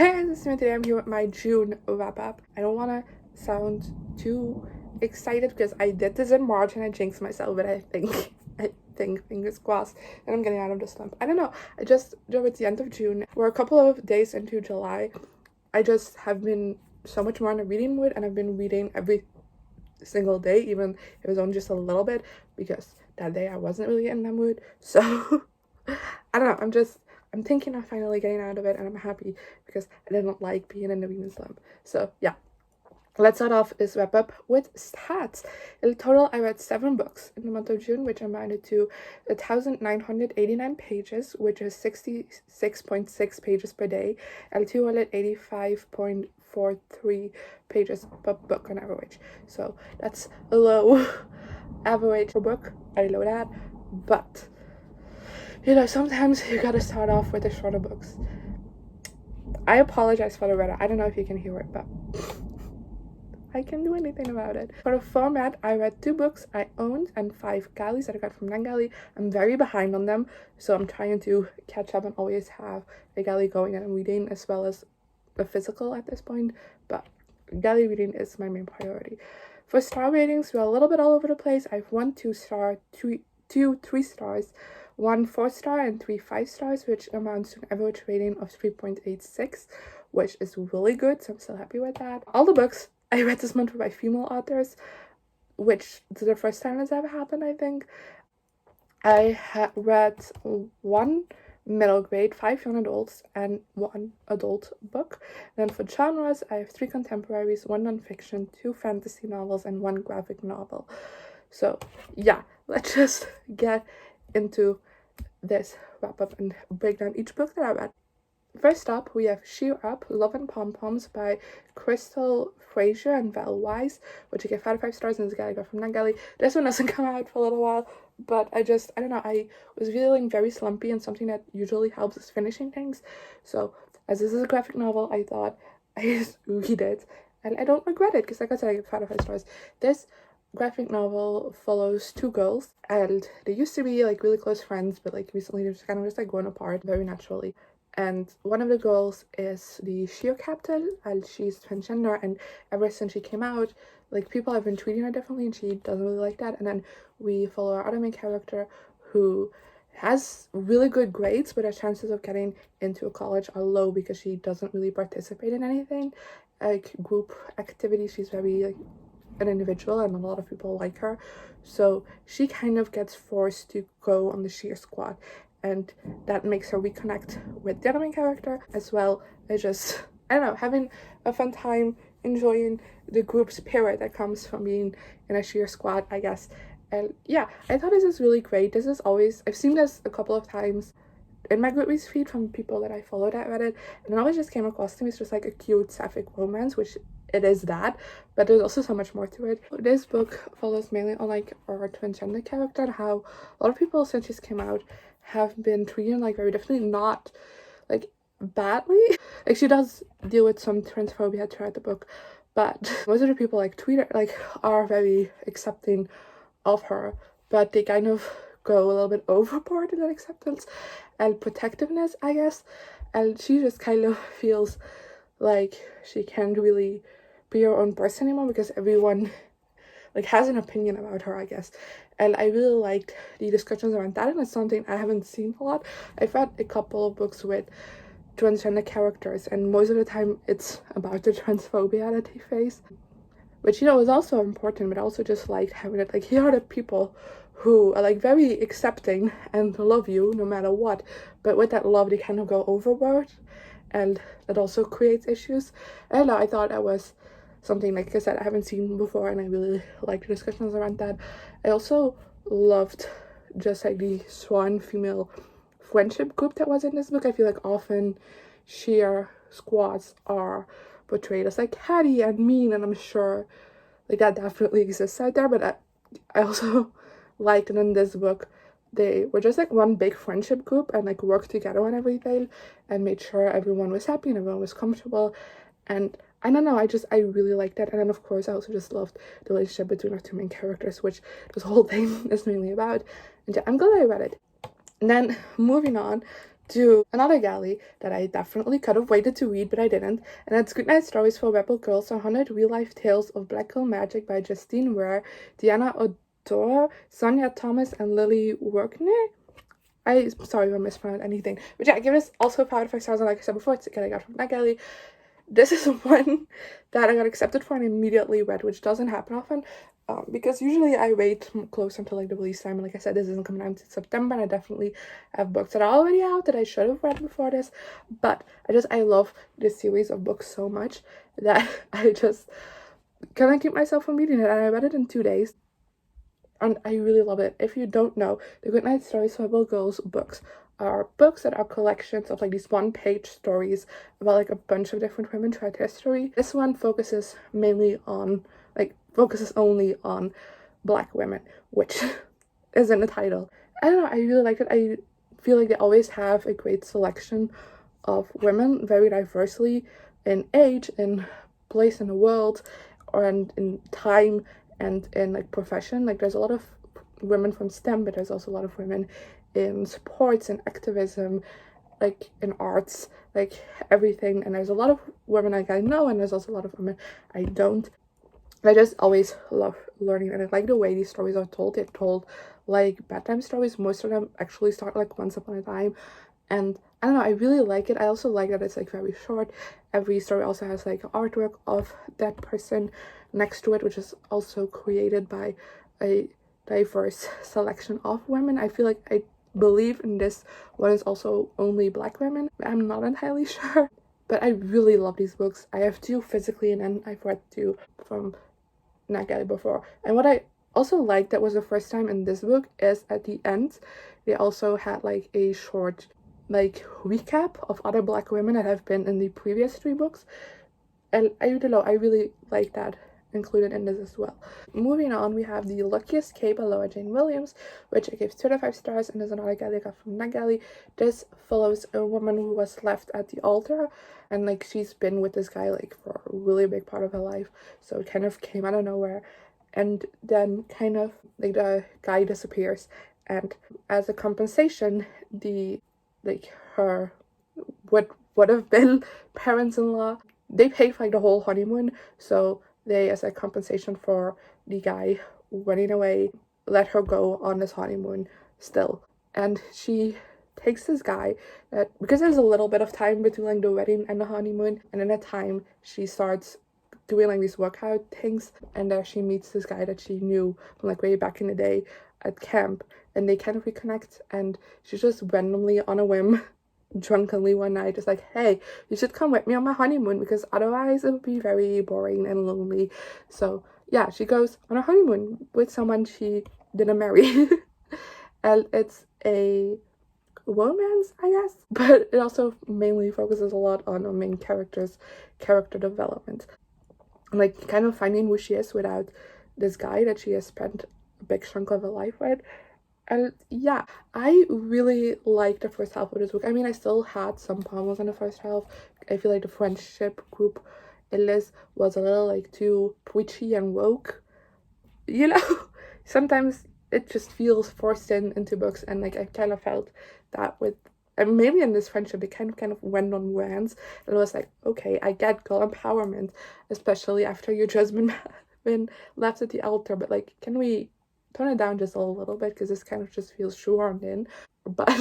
Hey, this is me. Today I'm here with my June wrap-up. I don't want to sound too excited because I did this in March and I jinxed myself, but I think, fingers crossed, that I'm getting out of the slump. I don't know. I just drove at the end of June. We're a couple of days into July. I just have been so much more in a reading mood, and I've been reading every single day, even if it was only just a little bit, because that day I wasn't really in that mood. So I don't know. I'm thinking of finally getting out of it, and I'm happy because I didn't like being in the reading slump. So yeah, let's start off this wrap up with stats. In total, I read 7 books in the month of June, which amounted to 1,989 pages, which is 66.6 pages per day, and 285.43 pages per book on average. So that's a low average per book. I know that, but you know, sometimes you gotta start off with the shorter books. I apologize for the weather. I don't know if you can hear it, but I can't do anything about it. For the format, I read 2 books I owned and 5 galleys that I got from NanGalley. I'm very behind on them, so I'm trying to catch up and always have a galley going and I'm reading as well as a physical at this point, but galley reading is my main priority. For star ratings, we're a little bit all over the place. I have 1 2-star, 2 3 stars, 1 4-star, and 3 5 stars, which amounts to an average rating of 3.86, which is really good, so I'm still happy with that. All the books I read this month were by female authors, which is the first time that's ever happened, I think. I had read 1 middle grade, 5 young adults, and 1 adult book. Then for genres, I have 3 contemporaries, 1 nonfiction, 2 fantasy novels, and 1 graphic novel. So yeah, let's just get into this wrap up and break down each book that I read. First up, we have Cheer Up, Love and Pompoms by Crystal Frasier and Val Wise, which I gave 5 out of 5 stars, and this guy I got from NanGalley. This one doesn't come out for a little while, but I don't know, I was feeling very slumpy, and something that usually helps is finishing things. So as this is a graphic novel, I thought I just read it, and I don't regret it, because like I said, I gave 5 out of 5 stars. This graphic novel follows 2 girls, and they used to be like really close friends, but like recently they've just kind of like grown apart very naturally. And one of the girls is the cheer captain, and she's transgender, and ever since she came out, like, people have been treating her differently, and she doesn't really like that. And then we follow our other main character, who has really good grades, but her chances of getting into a college are low because she doesn't really participate in anything like group activities. She's very like an individual, and a lot of people like her, so she kind of gets forced to go on the cheer squad, and that makes her reconnect with the other main character, as well as just, I don't know, having a fun time, enjoying the group spirit that comes from being in a cheer squad, I guess. And yeah, I thought this is really great. This is always, I've seen this a couple of times in my Goodreads feed from people that I followed that read it, and it always just came across to me as just like a cute sapphic romance, which it is that, but there's also so much more to it. This book follows mainly on like our transgender character, and how a lot of people since she's came out have been treating like very differently, not like badly. Like, she does deal with some transphobia throughout the book, but most of the people like tweet her, like, are very accepting of her, but they kind of go a little bit overboard in that acceptance and protectiveness, I guess, and she just kind of feels like she can't really be her own person anymore because everyone like has an opinion about her, I guess. And I really liked the discussions around that, and it's something I haven't seen a lot. I've read a couple of books with transgender characters, and most of the time it's about the transphobia that they face, which, you know, is also important, but I also just liked having it like, here are the people who are like very accepting and love you no matter what, but with that love they kind of go overboard, and that also creates issues. And I thought that was something, like I said, I haven't seen before, and I really liked the discussions around that. I also loved just like the swan female friendship group that was in this book. I feel like often cheer squads are portrayed as like catty and mean, and I'm sure like that definitely exists out there, but I also liked that in this book they were just like one big friendship group and like worked together on everything and made sure everyone was happy and everyone was comfortable. And I don't know, I really liked that. And then of course I also just loved the relationship between our 2 main characters, which this whole thing is mainly about, and yeah, I'm glad I read it. And then moving on to another galley that I definitely could have waited to read, but I didn't. And it's Goodnight Stories for Rebel Girls, 100 Real-Life Tales of Black Girl Magic by Jestine, Ware, Diana Odero, Sonja Thomas, and Lily Workneh. I'm sorry if I mispronounced anything. But yeah, give this also 5 out of 5 stars, and like I said before, it's a kid I got from that galley. This is one that I got accepted for and immediately read, which doesn't happen often. Because usually I wait close until like the release time, and like I said, this isn't coming out until September, and I definitely have books that are already out that I should have read before this, but I love this series of books so much that I just couldn't keep myself from reading it, and I read it in 2 days, and I really love it. If you don't know, the Goodnight Stories for Rebel Girls books are books that are collections of like these one-page stories about like a bunch of different women throughout history. This one focuses only on Black women, which is in the title. I don't know, I really like it. I feel like they always have a great selection of women, very diversely in age, in place in the world, and in time, and in like profession. Like there's a lot of women from STEM, but there's also a lot of women in sports and activism, like in arts, like everything. And there's a lot of women like I know, and there's also a lot of women I don't. I just always love learning, and I like the way these stories are told. They're told like bedtime stories. Most of them actually start like once upon a time, and I don't know, I really like it. I also like that it's like very short. Every story also has like artwork of that person next to it, which is also created by a diverse selection of women. I feel like I believe in this one is also only Black women. I'm not entirely sure, but I really love these books. I have 2 physically, and then I've read 2 from not get it before. And what I also liked that was the first time in this book is at the end they also had like a short like recap of other Black women that have been in the previous 3 books, and I don't know, I really like that included in this as well. Moving on, we have The Luckiest K by Laura Jane Williams, which I gave 2 out of 5 stars, and is another galley I got from that galley. This follows a woman who was left at the altar, and like she's been with this guy like for a really big part of her life, so it kind of came out of nowhere, and then kind of like the guy disappears, and as a compensation, her what would have been parents-in-law, they pay for like the whole honeymoon, so they, as a compensation for the guy running away, let her go on this honeymoon still. And she takes this guy that, because there's a little bit of time between like the wedding and the honeymoon, and in that time she starts doing like these workout things, and there she meets this guy that she knew from like way back in the day at camp, and they kind of reconnect, and she's just randomly on a whim drunkenly one night just like, hey, you should come with me on my honeymoon because otherwise it would be very boring and lonely. So yeah, she goes on a honeymoon with someone she didn't marry and it's a romance, I guess, but it also mainly focuses a lot on our main character's character development, like kind of finding who she is without this guy that she has spent a big chunk of her life with. And yeah, I really liked the first half of this book. I mean, I still had some problems in the first half. I feel like the friendship group in this was a little like too preachy and woke, you know. Sometimes it just feels forced into books, and like I kind of felt that with, and maybe in this friendship they kind of went on rants, and it was like, okay, I get girl empowerment, especially after you just been left at the altar, but like, can we tone it down just a little bit, because this kind of just feels shoehorned in. But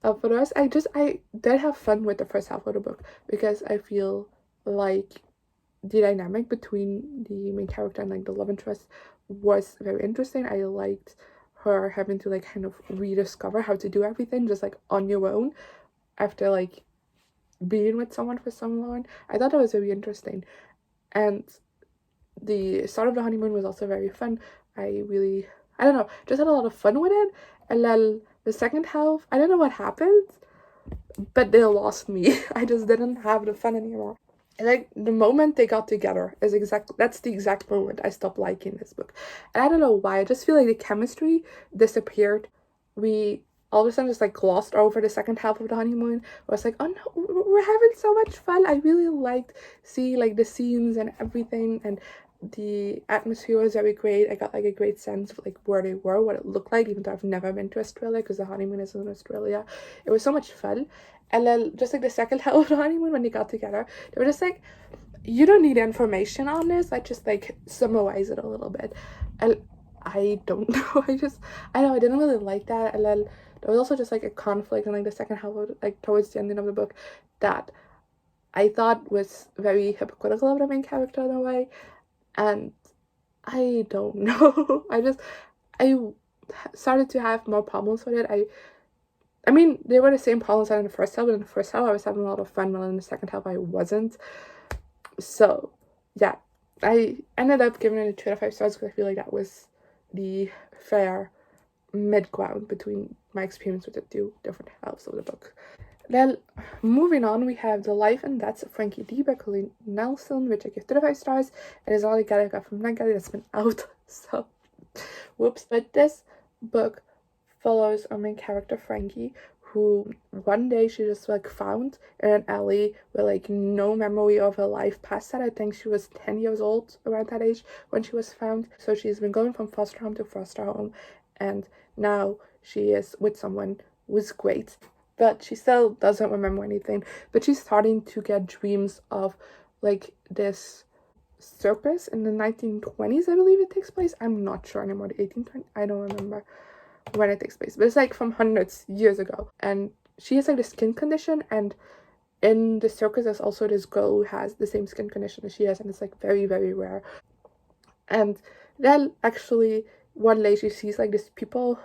for the rest, I did have fun with the first half of the book, because I feel like the dynamic between the main character and like the love interest was very interesting. I liked her having to like kind of rediscover how to do everything just like on your own after like being with someone for so long. I thought that was very interesting, and the start of the honeymoon was also very fun. I don't know, just had a lot of fun with it. And then the second half, I don't know what happened, but they lost me. I just didn't have the fun anymore. And like the moment they got together that's the exact moment I stopped liking this book. And I don't know why, I just feel like the chemistry disappeared. We all of a sudden just like glossed over the second half of the honeymoon. I was like, oh no, we're having so much fun. I really liked seeing like the scenes and everything, and the atmosphere was very great. I got like a great sense of like where they were, what it looked like, even though I've never been to Australia because the honeymoon is in Australia. It was so much fun. And then just like the second half of the honeymoon when they got together, they were just like, you don't need information on this, let's just like summarize it a little bit. And I don't know, I know I didn't really like that. And then there was also just like a conflict in like the second half of like towards the ending of the book that I thought was very hypocritical of the main character in a way. And I don't know. I started to have more problems with it. I mean, they were the same problems I had in the first half, but in the first half I was having a lot of fun, while in the second half I wasn't. So, yeah. I ended up giving it a 2 out of 5 stars because I feel like that was the fair mid-ground between my experience with the 2 different halves of the book. Then, moving on, we have The Life and Deaths of Frankie D by Colleen Nelson, which I give 2 out of 5 stars. It is all I got from Nagari that's been out, so whoops. But this book follows our main character, Frankie, who one day she just like found in an alley with like no memory of her life past that. I think she was 10 years old around that age when she was found. So she's been going from foster home to foster home, and now she is with someone who's great, but she still doesn't remember anything. But she's starting to get dreams of like this circus in the 1920s, I believe it takes place. I'm not sure anymore, the 1820s, I don't remember when it takes place, but it's like from hundreds years ago. And she has like the skin condition, and in the circus there's also this girl who has the same skin condition as she has, and it's like very, very rare. And then actually one day she sees like this people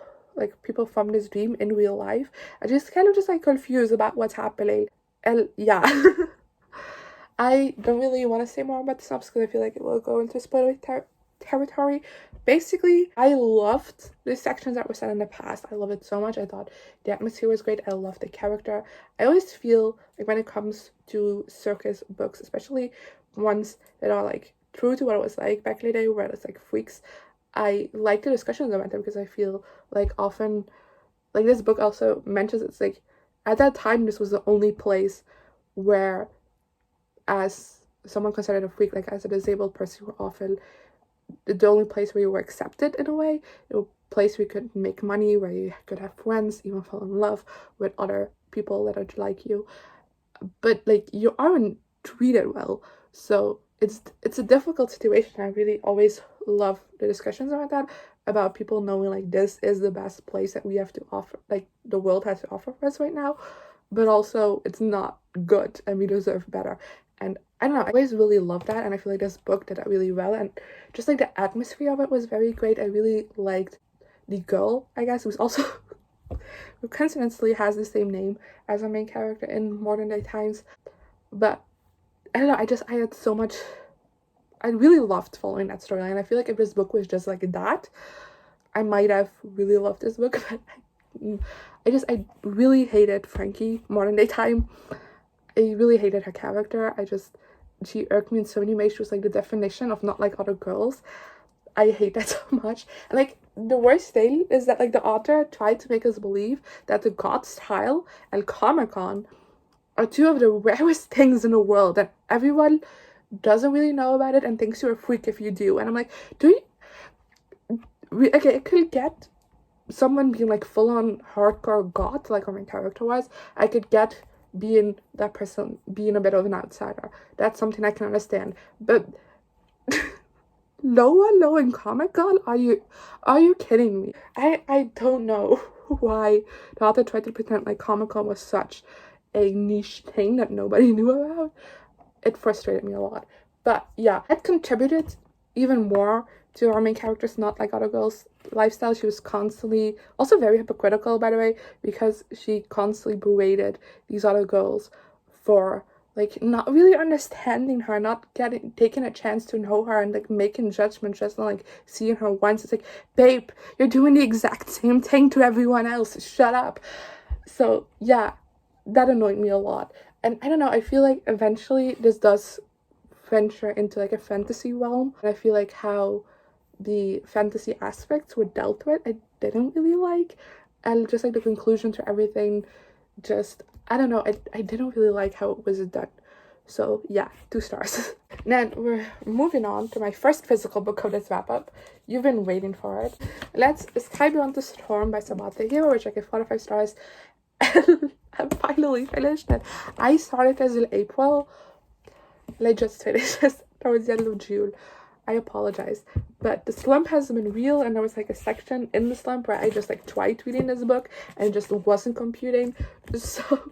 from this dream in real life, and she's kind of just like confused about what's happening. And yeah. I don't really want to say more about the synopsis because I feel like it will go into spoiler territory. Basically, I loved the sections that were set in the past. I love it so much. I thought the atmosphere was great. I loved the character. I always feel like when it comes to circus books, especially ones that are like true to what it was like back in the day, where it's like freaks, I like the discussions about them because I feel like often, like this book also mentions, it's like at that time this was the only place where, as someone considered a freak, like as a disabled person, you were often the only place where you were accepted in a way, a place where you could make money, where you could have friends, even fall in love with other people that are like you, but like you aren't treated well. So it's a difficult situation. I really always love the discussions about that, about people knowing like this is the best place that we have to offer, like the world has to offer for us right now, but also it's not good and we deserve better. And I don't know, I always really loved that, and I feel like this book did that really well, and just like the atmosphere of it was very great. I really liked the girl, I guess, who's also who coincidentally has the same name as our main character in modern day times. But I don't know, I had so much, I really loved following that storyline. I feel like if this book was just like that, I might have really loved this book, but I really hated Frankie modern day time. I really hated her character. She irked me in so many ways. She was like the definition of not like other girls. I hate that so much. And like the worst thing is that like the author tried to make us believe that the God's Style and Comic-Con are 2 of the rarest things in the world, and everyone doesn't really know about it and thinks you're a freak if you do. And I'm like, okay, it could get someone being like full on hardcore goth like our main character was. I could get being that person, being a bit of an outsider. That's something I can understand. But no one knowing Comic-Con? Are you kidding me? I don't know why the author tried to pretend like Comic-Con was such a niche thing that nobody knew about. It frustrated me a lot. But yeah, it contributed even more to our main character's not like other girls lifestyle. She was constantly, also very hypocritical by the way, because she constantly berated these other girls for like not really understanding her, not taking a chance to know her, and like making judgments just on like seeing her once. It's like, babe, you're doing the exact same thing to everyone else, shut up. So yeah, that annoyed me a lot. And I don't know, I feel like eventually this does venture into like a fantasy realm, and I feel like how the fantasy aspects were dealt with I didn't really like, and just like the conclusion to everything, just I don't know, I didn't really like how it was done. So yeah, 2 stars. Then we're moving on to my first physical book of this wrap up. You've been waiting for it. It's Sky Beyond the Storm by Sabaa, which I gave 4 out of 5 stars. I finally finished it. I started this in April. I just finished this towards the end of June. I apologize, but the slump has been real, and there was like a section in the slump where I just like tried reading this book and it just wasn't computing. So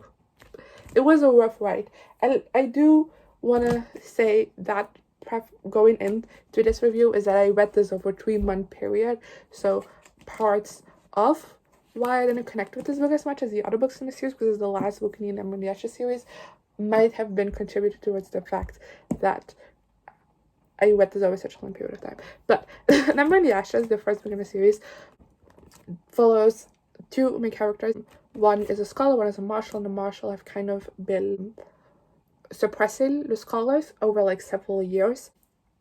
it was a rough ride, and I do want to say that going into this review is that I read this over a 3-month period, so parts of why I didn't connect with this book as much as the other books in the series, because it's the last book in the Nemruniasha series, might have been contributed towards the fact that I read this over such a long period of time. But Nemruniasha, the first book in the series, follows 2 main characters. One is a scholar, one is a marshal, and the marshal have kind of been suppressing the scholars over like several years.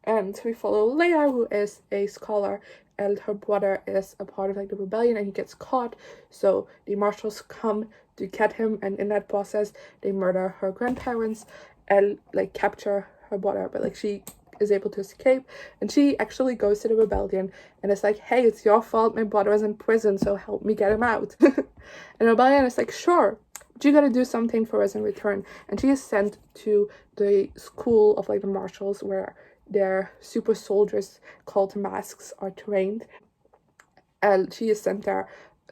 And we follow Leia, who is a scholar, and her brother is a part of like the rebellion, and he gets caught. So the marshals come to get him, and in that process they murder her grandparents and like capture her brother, but like she is able to escape, and she actually goes to the rebellion and it's like, hey, it's your fault, my brother is in prison, so help me get him out. And the rebellion is like, sure, but you gotta do something for us in return. And she is sent to the school of like the marshals, where their super soldiers called masks are trained, and she is sent there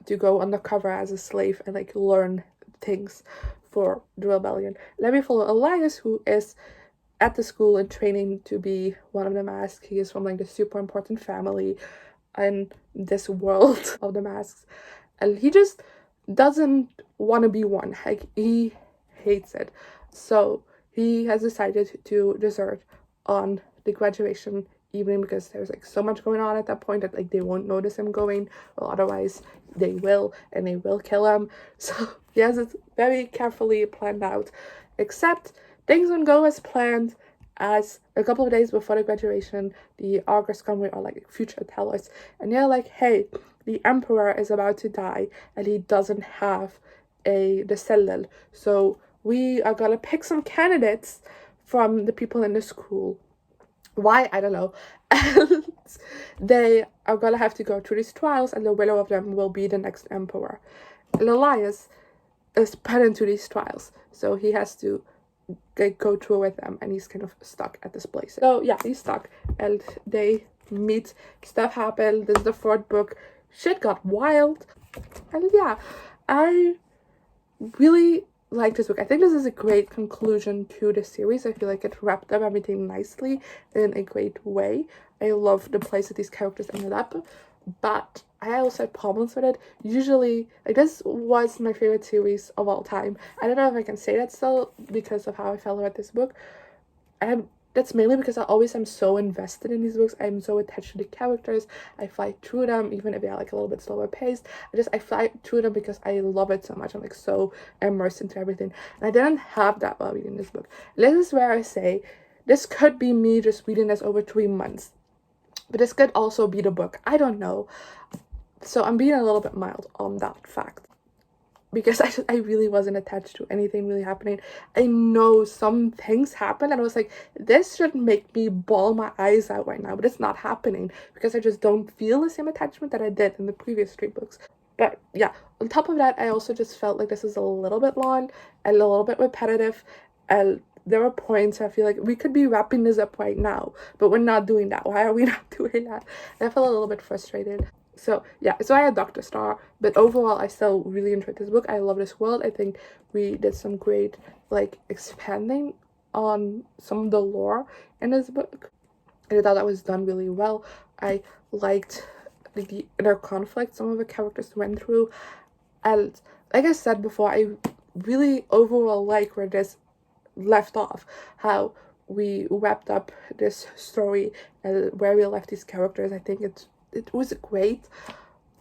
to go undercover as a slave and like learn things for the rebellion. Let me follow Elias, who is at the school and training to be one of the masks. He is from like the super important family in this world of the masks, and he just doesn't want to be one. Like, he hates it, so he has decided to desert on the graduation evening, because there's like so much going on at that point that like they won't notice him going, well, otherwise they will, and they will kill him. So he has it very carefully planned out, except things don't go as planned, as a couple of days before the graduation, the Augurs come with, or like future tellers, and they're like, hey, the emperor is about to die and he doesn't have the cellal, so we are gonna pick some candidates from the people in the school. Why? I don't know. And they are gonna have to go through these trials, and the winner of them will be the next emperor. And Elias is put into these trials, so he has to go through with them, and he's kind of stuck at this place. So yeah, he's stuck, and they meet, stuff happened. This is the 4th book. Shit got wild, and yeah, I really like this book. I think this is a great conclusion to the series. I feel like it wrapped up everything nicely in a great way. I love the place that these characters ended up, but I also had problems with it. Usually, like, this was my favorite series of all time. I don't know if I can say that still because of how I felt about this book. That's mainly because I always am so invested in these books. I'm so attached to the characters. I fly through them, even if they're like a little bit slower paced. I fly through them because I love it so much. I'm like so immersed into everything. And I didn't have that while reading this book. This is where I say, this could be me just reading this over 3 months. But this could also be the book. I don't know. So I'm being a little bit mild on that fact, because I really wasn't attached to anything really happening. I know some things happen and I was like, this should make me bawl my eyes out right now, but it's not happening because I just don't feel the same attachment that I did in the previous 3 books. But yeah, on top of that, I also just felt like this is a little bit long and a little bit repetitive, and there were points where I feel like we could be wrapping this up right now, but we're not doing that. Why are we not doing that? And I felt a little bit frustrated. So yeah, so I had Dr. Star, but overall I still really enjoyed this book. I love this world. I think we did some great like expanding on some of the lore in this book, and I thought that was done really well. I liked the inner conflict some of the characters went through, and like I said before, I really overall like where this left off, how we wrapped up this story and where we left these characters. I think it was great.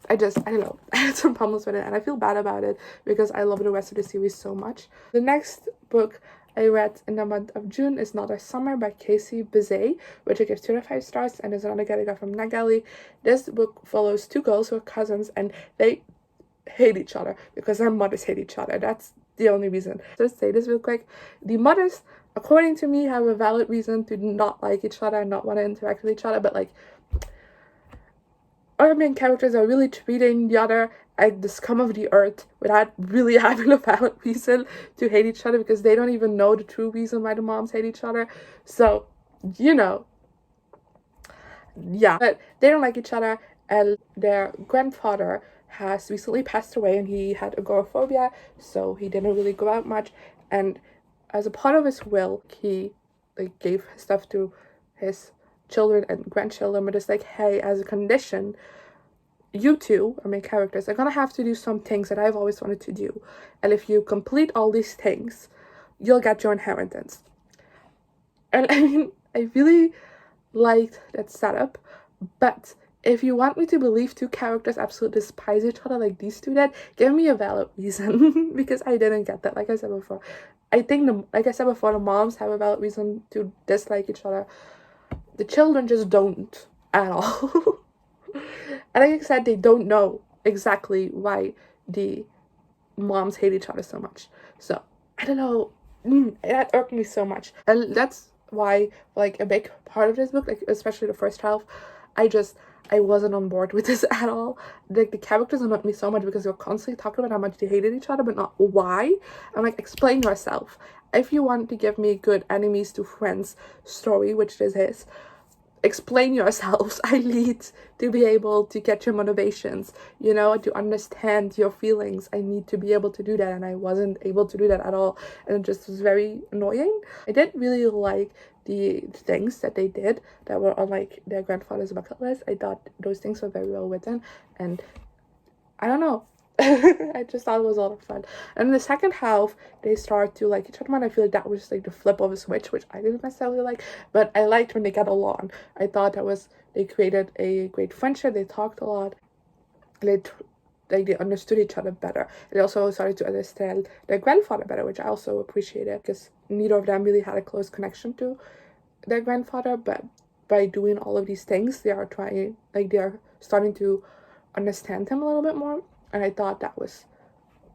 I don't know, I had some problems with it, and I feel bad about it because I love the rest of the series so much. The next book I read in the month of June is Another Summer by Casie Bazay, which I give 2 out of 5 stars, and is another guy I got from NetGalley. This book follows 2 girls who are cousins, and they hate each other because their mothers hate each other. That's the only reason. So to say this real quick, the mothers according to me, have a valid reason to not like each other and not want to interact with each other, but like our main characters are really treating the other like the scum of the earth without really having a valid reason to hate each other, because they don't even know the true reason why the moms hate each other. So, you know, yeah, but they don't like each other, and their grandfather has recently passed away, and he had agoraphobia, so he didn't really go out much, and as a part of his will, he like gave his stuff to his children and grandchildren, but it's like, hey, as a condition, you two, our main characters, are gonna have to do some things that I've always wanted to do, and if you complete all these things, you'll get your inheritance. And I mean, I really liked that setup, but if you want me to believe two characters absolutely despise each other like these two did, give me a valid reason, because I didn't get that. Like I said before, I think the moms have a valid reason to dislike each other. The children just don't at all. And like I said, they don't know exactly why the moms hate each other so much. So I don't know. That irked me so much, and that's why, like, a big part of this book, like especially the first half, I wasn't on board with this at all. Like, the characters annoyed me so much because they were constantly talking about how much they hated each other, but not why. I'm like, explain yourself. If you want to give me a good enemies to friends story, which this is, explain yourselves. I need to be able to get your motivations, you know, to understand your feelings. I need to be able to do that, and I wasn't able to do that at all, and it just was very annoying. I did really like the things that they did that were on like their grandfather's bucket list. I thought those things were very well written, and I don't know. I just thought it was a lot of fun. And in the second half, they start to like each other, and I feel like that was like the flip of a switch, which I didn't necessarily like, but I liked when they got along. I thought they created a great friendship. They talked a lot. They understood each other better. They also started to understand their grandfather better, which I also appreciated, because neither of them really had a close connection to their grandfather, but by doing all of these things, they are starting to understand him a little bit more. And I thought that was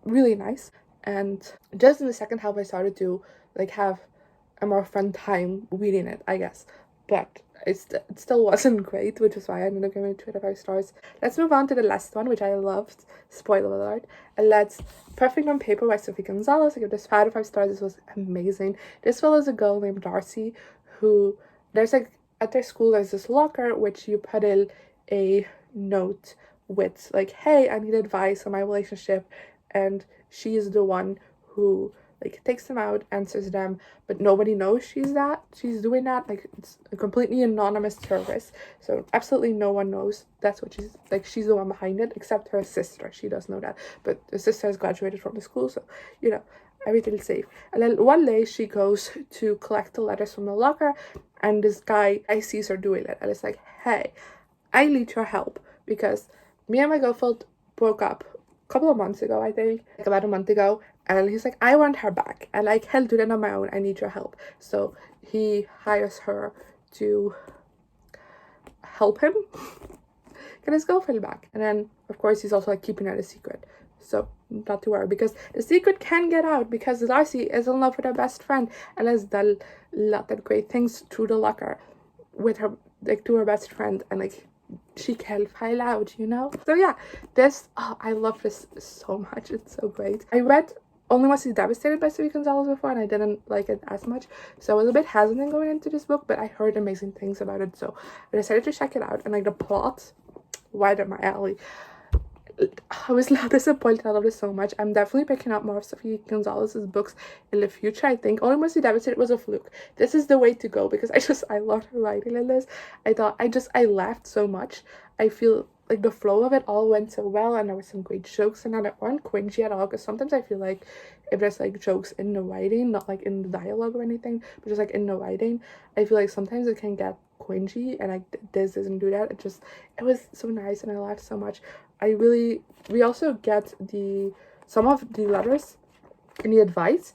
really nice. And just in the second half, I started to like have a more fun time reading it, I guess. But it still wasn't great, which is why I ended up giving it 2 out of 5 stars. Let's move on to the last one, which I loved. Spoiler alert. And that's Perfect on Paper by Sophie Gonzales. I give this 5 out of 5 stars. This was amazing. This fellow is a girl named Darcy who, there's like, at their school, there's this locker which you put in a note with like, hey, I need advice on my relationship, and she's the one who like takes them out, answers them, but nobody knows she's doing that. Like, it's a completely anonymous service, so absolutely no one knows that's what she's the one behind it, except her sister. She does know that, but the sister has graduated from the school, so you know, everything's safe. And then one day she goes to collect the letters from the locker, and this guy, I sees her doing it, and it's like, hey, I need your help, because me and my girlfriend broke up a couple of months ago, I think, like about a month ago, and he's like, I want her back, and I can't do that on my own, I need your help. So he hires her to help him get his girlfriend back. And then, of course, he's also like keeping it a secret, so not to worry, because the secret can get out, because Darcy is in love with her best friend and has done a lot of great things through the locker with her, like, to her best friend, and like, she can find out, you know. So yeah, I love this so much. It's so great. I read Only Mostly Devastated by Sophie Gonzales before, and I didn't like it as much, so I was a bit hesitant going into this book, but I heard amazing things about it, so I decided to check it out. And like, the plot, right up my alley. I was not disappointed. I love this so much. I'm definitely picking up more of Sophie Gonzales' books in the future, I think. Only Mostly Devastated was a fluke. This is the way to go, because I loved her writing in this. I laughed so much. I feel like the flow of it all went so well, and there were some great jokes in it that weren't cringy at all, because sometimes I feel like if there's like jokes in the writing, not like in the dialogue or anything, but just like in the writing, I feel like sometimes it can get cringy, and like this doesn't do that. It was so nice, and I laughed so much. We also get some of the letters and the advice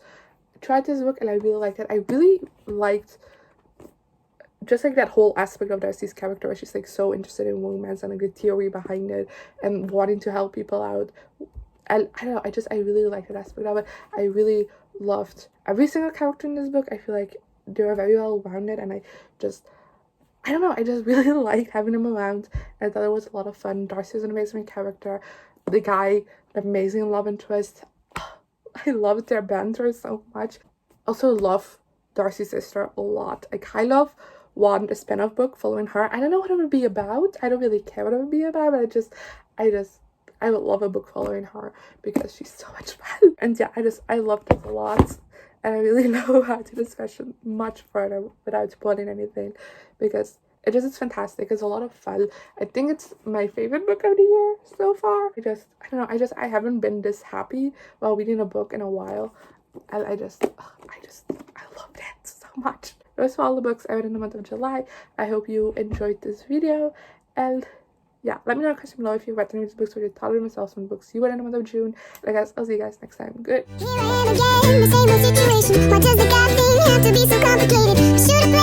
throughout this book, and I really liked it. I really liked just like that whole aspect of Darcy's character, where she's like so interested in romance and like the theory behind it and wanting to help people out. And I don't know, I really like that aspect of it. I really loved every single character in this book. I feel like they were very well rounded, and I don't know, I just really liked having them around. I thought it was a lot of fun. Darcy was an amazing character. The guy, an amazing love interest. I loved their banter so much. Also love Darcy's sister a lot. I kind of want a spin-off book following her. I don't know what it would be about. I don't really care what it would be about, but I would love a book following her because she's so much fun. And yeah, I loved it a lot. And I really know how to discuss it much further without spoiling anything, because it's fantastic. It's a lot of fun. I think it's my favorite book of the year so far. I don't know, I haven't been this happy while reading a book in a while. I loved it so much. Those were all the books I read in the month of July. I hope you enjoyed this video, and yeah, let me know in the question below if you've read any of these books, or you thought of yourself, some books you read in the month of June. And guys, I'll see you guys next time. Good. Here I am again, the same old situation. Why does the God thing have to be so complicated?